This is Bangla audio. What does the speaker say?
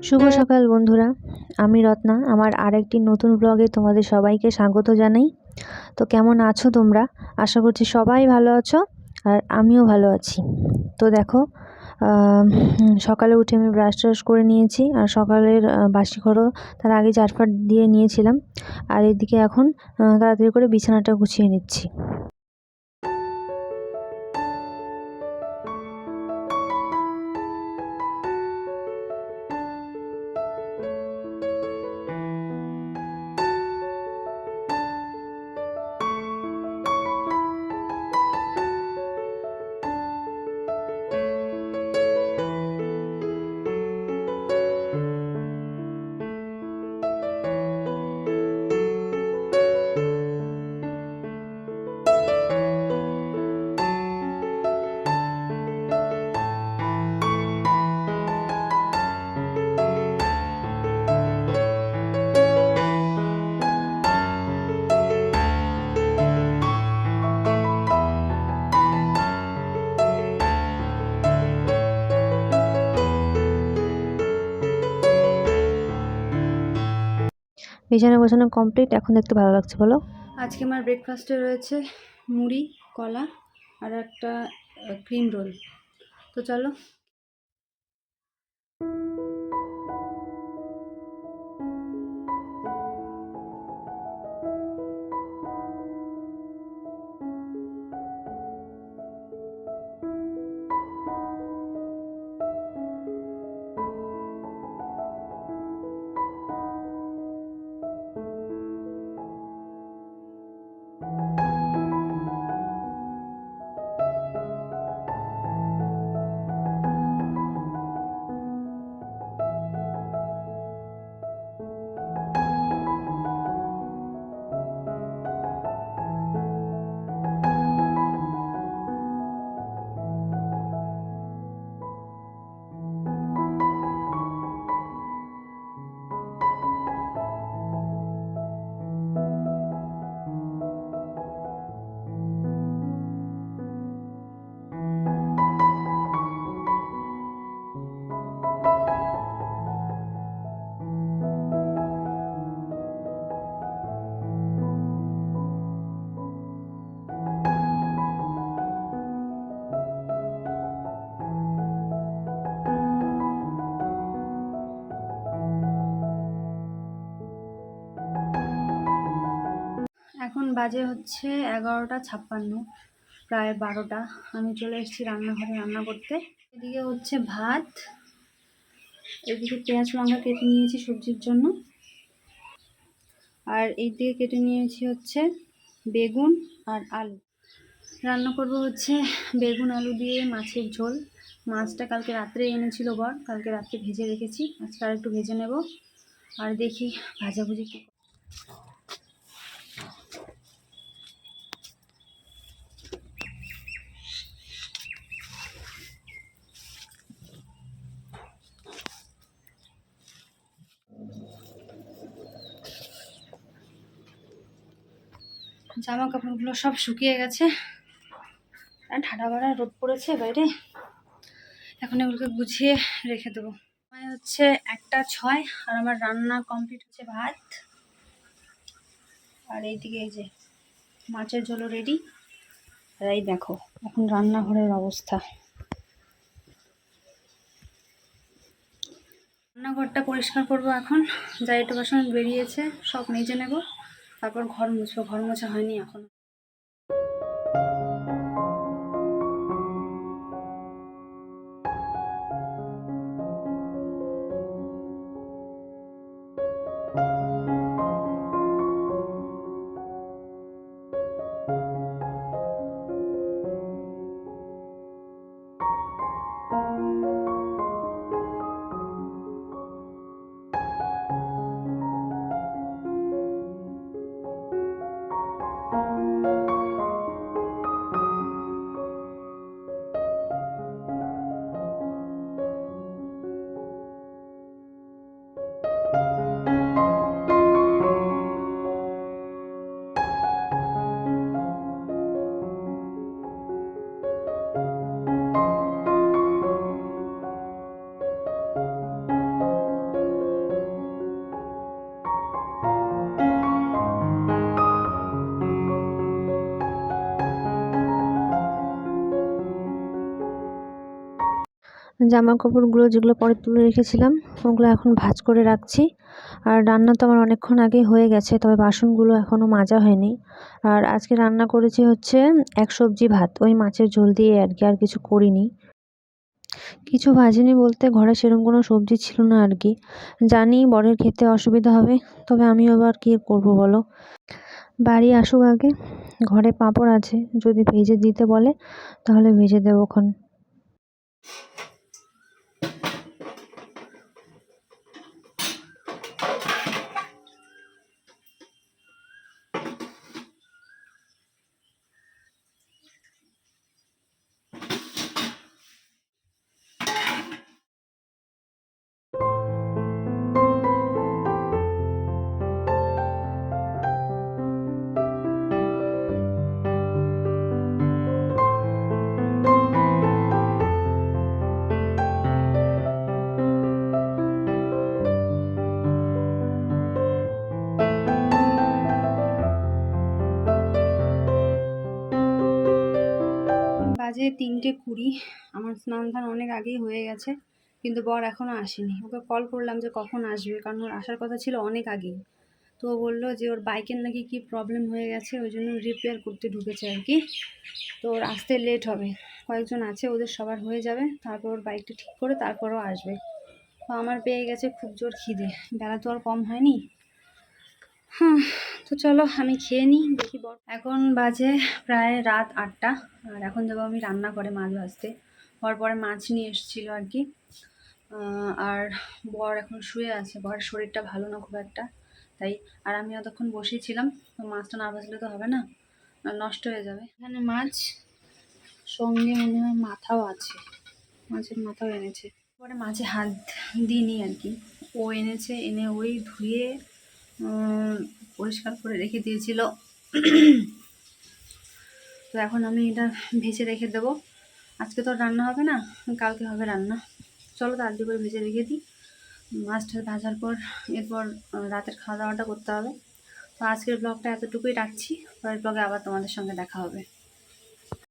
শুভ সকাল বন্ধুরা, আমি রত্না। আমার আরেকটি নতুন ব্লগে তোমাদের সবাইকে স্বাগত জানাই। তো কেমন আছো তোমরা? আশা করছি সবাই ভালো আছো, আর আমিও ভালো আছি। তো দেখো, সকালে উঠে আমি ব্রাশ ট্রাশ করে নিয়েছি, আর সকালের বাসি ঘরও তার আগে ঝাড়ফাট দিয়ে নিয়েছিলাম। আর এদিকে এখন তাড়াতাড়ি করে বিছানাটা গুছিয়ে নিচ্ছি। বিছানা গোছানো কমপ্লিট। এখন দেখতে ভালো লাগছে, বলো? আজকে আমার ব্রেকফাস্টে রয়েছে মুড়ি, কলা আর একটা ক্রিম রোল। তো চলো। এখন বাজে হচ্ছে 11:56, প্রায় 12টা। আমি চলে এসেছি রান্নাঘরে রান্না করতে। এদিকে হচ্ছে ভাত, এদিকে পেঁয়াজ লঙ্কা কেটে নিয়েছি সবজির জন্য, আর এইদিকে কেটে নিয়েছি হচ্ছে বেগুন আর আলু। রান্না করব হচ্ছে বেগুন আলু দিয়ে মাছের ঝোল। মাছটা কালকে রাত্রে এনেছিল বর, কালকে রাত্রে ভেজে রেখেছি, আজকে আর একটু ভেজে নেব। আর দেখি ভাজাভুজি কি। জামা কাপড়গুলো সব শুকিয়ে গেছে, আর ঠাডা ভাড়া রোদ পড়েছে বাইরে। এখন এগুলোকে গুছিয়ে রেখে দেবো। সময় হচ্ছে 1:06, আর আমার রান্না কমপ্লিট হচ্ছে ভাত, আর এইদিকে এই যে মাছের ঝোলও রেডি। আর এই দেখো এখন রান্নাঘরের অবস্থা। রান্নাঘরটা পরিষ্কার করবো এখন। যা একটু বাসন বেরিয়েছে সব মেজে নেব, তারপর ঘর মুছবো। ঘর মোছা হয়নি এখন। জামা কাপড়গুলো যেগুলো পরে তুলে রেখেছিলাম ওগুলো এখন ভাঁজ করে রাখছি। আর রান্না তো আমার অনেকক্ষণ আগেই হয়ে গেছে, তবে বাসনগুলো এখনও মাজা হয়নি। আর আজকে রান্না করেছি হচ্ছে এক সবজি ভাত, ওই মাছের ঝোল দিয়ে আর কি, আর কিছু করিনি। কিছু ভাজিনি বলতে ঘরে সেরকম কোনো সবজি ছিল না আর কি। জানি বরের খেতে অসুবিধা হবে, তবে আমিও আবার কী করবো বলো। বাড়ি আসুক আগে, ঘরে পাঁপড় আছে, যদি ভেজে দিতে বলে তাহলে ভেজে দেবোক্ষণ। বাজে 3:20। আমার স্নান ধান অনেক আগেই হয়ে গেছে, কিন্তু বর এখনও আসেনি। ওকে কল করলাম যে কখন আসবে, কারণ ওর আসার কথা ছিল অনেক আগেই। তো ও বললো যে ওর বাইকের নাকি কি প্রবলেম হয়ে গেছে, ওই জন্য রিপেয়ার করতে ঢুকেছে আর কি। তো ওর আসতে লেট হবে, কয়েকজন আছে ওদের সবার হয়ে যাবে, তারপর ওর বাইকটা ঠিক করে তারপরও আসবে। তো আমার পেয়ে গেছে খুব জোর খিদে, বেলা তো আর কম হয়নি। হ্যাঁ, তো চলো আমি খেয়ে নিই, দেখি বর। এখন বাজে প্রায় রাত 8টা, আর এখন যাবো আমি রান্না করে মাছ ভাজতে। বর পরে মাছ নিয়ে এসেছিলো আর কি। আর বর এখন শুয়ে আছে, বরের শরীরটা ভালো না খুব একটা, তাই। আর আমি অতক্ষণ বসেছিলাম, তো মাছটা না ভাজলে তো হবে না, নষ্ট হয়ে যাবে। এখানে মাছ, সঙ্গে মনে হয় মাথাও আছে, মাছের মাথাও এনেছে। পরে মাছে হাত দিইনি আর কি, ও এনেছে, এনে ওই ধুয়ে পরিষ্কার করে রেখে দিয়েছিল। তো এখন আমি এটা ভেজে রেখে দেবো। আজকে তো আর রান্না হবে না, কালকে হবে রান্না। চলো তাড়াতাড়ি করে ভেজে রেখে দিই। মাছটা ভাজার পর এরপর রাতের খাওয়া দাওয়াটা করতে হবে। তো আজকের ব্লগটা এতটুকুই রাখছি, পরের ব্লগে আবার তোমাদের সঙ্গে দেখা হবে।